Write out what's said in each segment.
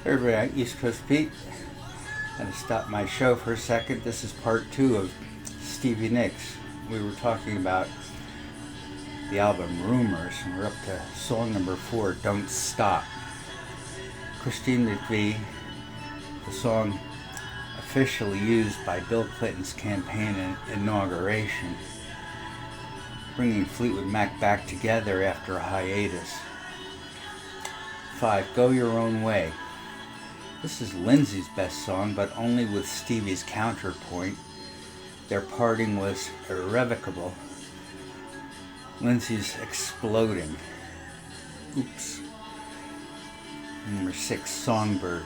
Everybody, East Coast Pete. I'm going to stop my show for a second. This is part 2 of Stevie Nicks. We were talking about the album Rumors, and we're up to song number 4, Don't Stop. Christine McVie, the song officially used by Bill Clinton's campaign inauguration, bringing Fleetwood Mac back together after a hiatus. 5, Go Your Own Way. This is Lindsay's best song, but only with Stevie's counterpoint. Their parting was irrevocable. Lindsay's exploding. Oops. Number 6, Songbird.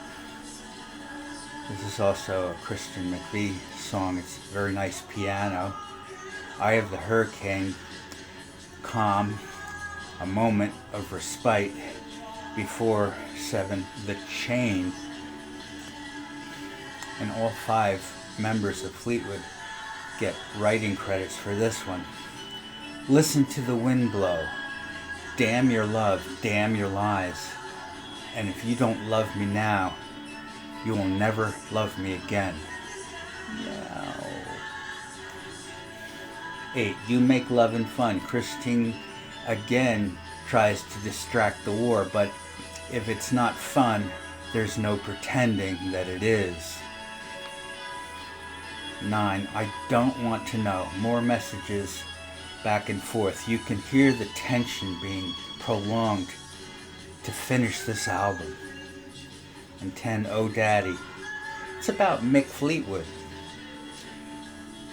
This is also a Christian McVie song. It's very nice piano. Eye of the Hurricane, calm, a moment of respite. Before 7, The Chain. And all 5 members of Fleetwood get writing credits for this one. Listen to the wind blow. Damn your love, damn your lies. And if you don't love me now, you will never love me again. No. 8, You Make Lovin' Fun. Christine again tries to distract the war, but if it's not fun, there's no pretending that it is. 9, I Don't Want to Know. More messages back and forth. You can hear the tension being prolonged to finish this album. And 10, Oh Daddy. It's about Mick Fleetwood.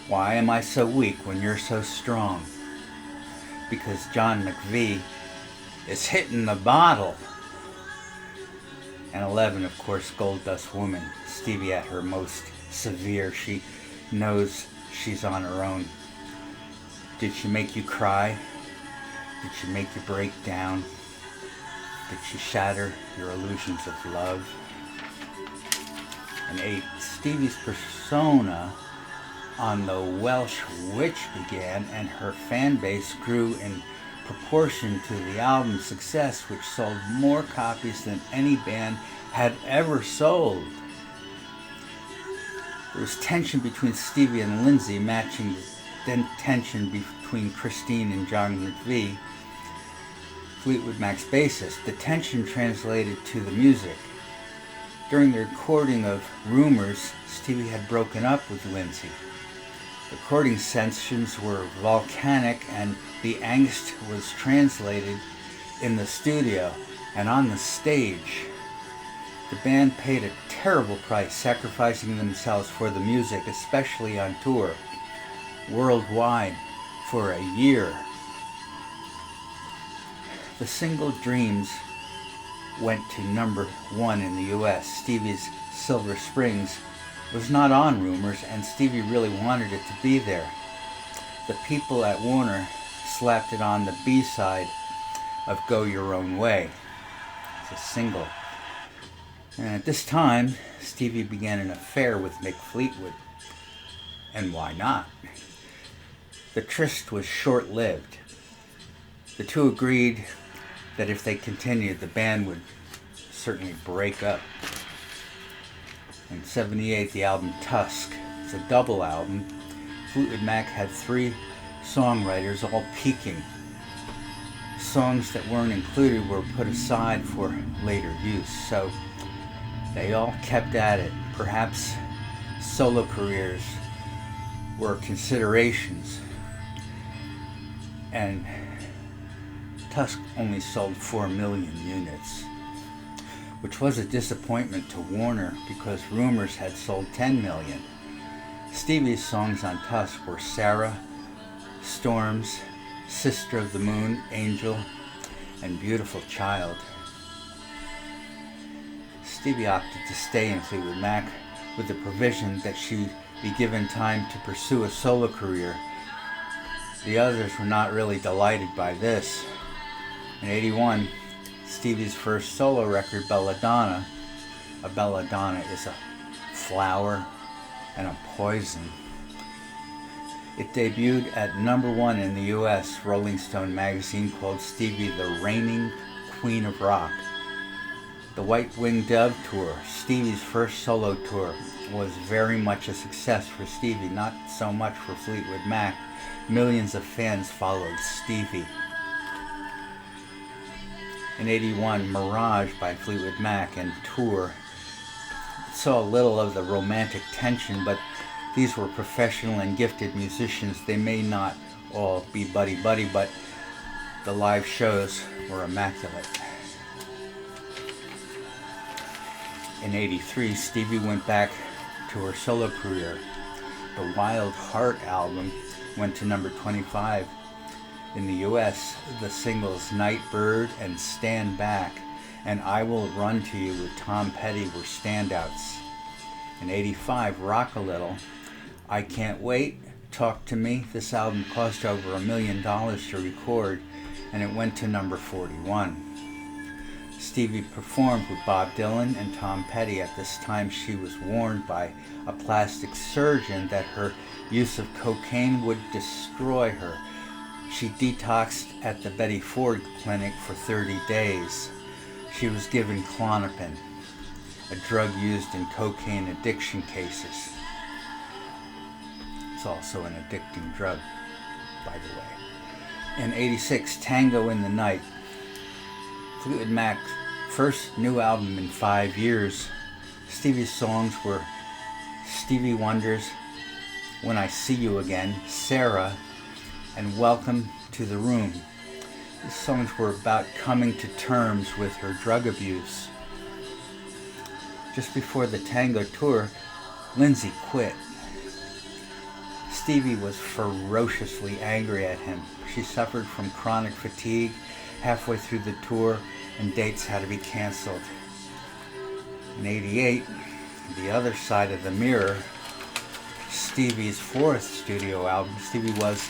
Why am I so weak when you're so strong? Because John McVie is hitting the bottle. And 11, of course, Gold Dust Woman. Stevie at her most severe. She knows she's on her own. Did she make you cry? Did she make you break down? Did she shatter your illusions of love? And 8, Stevie's persona on the Welsh Witch began, and her fan base grew in proportion to the album's success, which sold more copies than any band had ever sold. There was tension between Stevie and Lindsay, matching the tension between Christine and John McVie, Fleetwood Mac's bassist. The tension translated to the music. During the recording of Rumors, Stevie had broken up with Lindsay. The recording sessions were volcanic, and the angst was translated in the studio and on the stage. The band paid a terrible price, sacrificing themselves for the music, especially on tour, worldwide, for a year. The single Dreams went to number 1 in the US. Stevie's Silver Springs was not on Rumors, and Stevie really wanted it to be there. The people at Warner slapped it on the B-side of Go Your Own Way. It's a single. And at this time, Stevie began an affair with Mick Fleetwood. And why not? The tryst was short-lived. The two agreed that if they continued, the band would certainly break up. In '78, the album Tusk. It's a double album. Fleetwood Mac had 3 songwriters, all peaking. Songs that weren't included were put aside for later use, so they all kept at it. Perhaps solo careers were considerations, and Tusk only sold 4 million units, which was a disappointment to Warner because Rumors had sold 10 million. Stevie's songs on Tusk were Sarah, Storms, Sister of the Moon, Angel, and Beautiful Child. Stevie opted to stay in Fleetwood Mac with the provision that she be given time to pursue a solo career. The others were not really delighted by this. In '81, Stevie's first solo record, Belladonna. A belladonna is a flower and a poison. It debuted at number 1 in the US. Rolling Stone magazine called Stevie the reigning queen of rock. The White Winged Dove Tour, Stevie's first solo tour, was very much a success for Stevie, not so much for Fleetwood Mac. Millions of fans followed Stevie. In '81, Mirage by Fleetwood Mac and Tour saw a little of the romantic tension, but these were professional and gifted musicians. They may not all be buddy-buddy, but the live shows were immaculate. In '83, Stevie went back to her solo career. The Wild Heart album went to number 25 in the US. The singles Nightbird and Stand Back and I Will Run to You with Tom Petty were standouts. In '85, Rock a Little, I Can't Wait, Talk to Me. This album cost over $1 million to record, and it went to number 41. Stevie performed with Bob Dylan and Tom Petty. At this time, she was warned by a plastic surgeon that her use of cocaine would destroy her. She detoxed at the Betty Ford Clinic for 30 days. She was given Klonopin, a drug used in cocaine addiction cases. It's also an addicting drug, by the way. In '86, Tango in the Night, Fleetwood Mac's first new album in 5 years. Stevie's songs were Stevie Wonder's When I See You Again, Sarah, and Welcome to the Room. These songs were about coming to terms with her drug abuse. Just before the Tango tour, Lindsay quit. Stevie was ferociously angry at him. She suffered from chronic fatigue halfway through the tour, and dates had to be canceled. In '88, The Other Side of the Mirror, Stevie's fourth studio album, Stevie was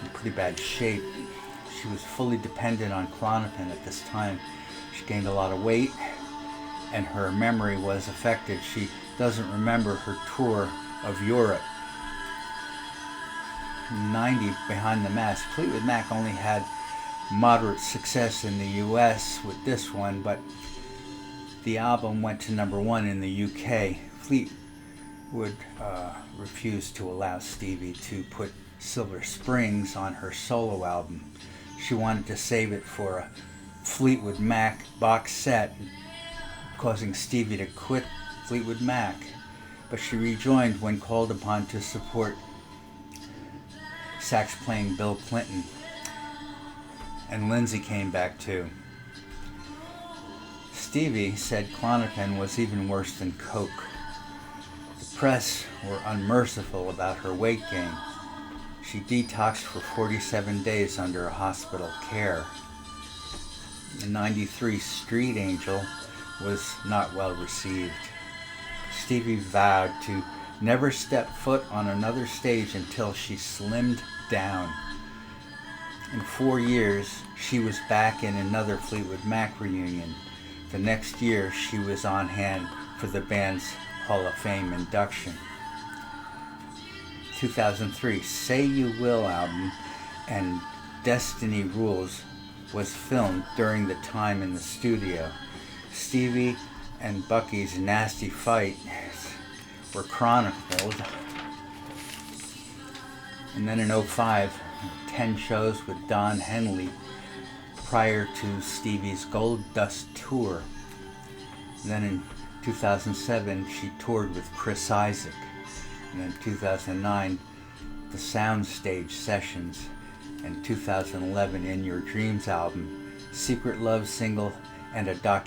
in pretty bad shape. She was fully dependent on Klonopin at this time. She gained a lot of weight, and her memory was affected. She doesn't remember her tour of Europe. In '90, Behind the Mask, Fleetwood Mac only had moderate success in the US with this one, but the album went to number 1 in the UK. Fleetwood refused to allow Stevie to put Silver Springs on her solo album. She wanted to save it for a Fleetwood Mac box set, causing Stevie to quit Fleetwood Mac, but she rejoined when called upon to support sax playing Bill Clinton. And Lindsay came back too. Stevie said Klonopin was even worse than coke. The press were unmerciful about her weight gain. She detoxed for 47 days under hospital care. In '93, Street Angel was not well received. Stevie vowed to never step foot on another stage until she slimmed down. In 4 years, she was back in another Fleetwood Mac reunion. The next year, she was on hand for the band's Hall of Fame induction. 2003, Say You Will album and Destiny Rules was filmed during the time in the studio. Stevie and Bucky's nasty fight were chronicled. And then in '05, 10 shows with Don Henley prior to Stevie's Gold Dust tour. And then in 2007, she toured with Chris Isaak. And in 2009, the Soundstage Sessions. And 2011, In Your Dreams album, Secret Love single, and a documentary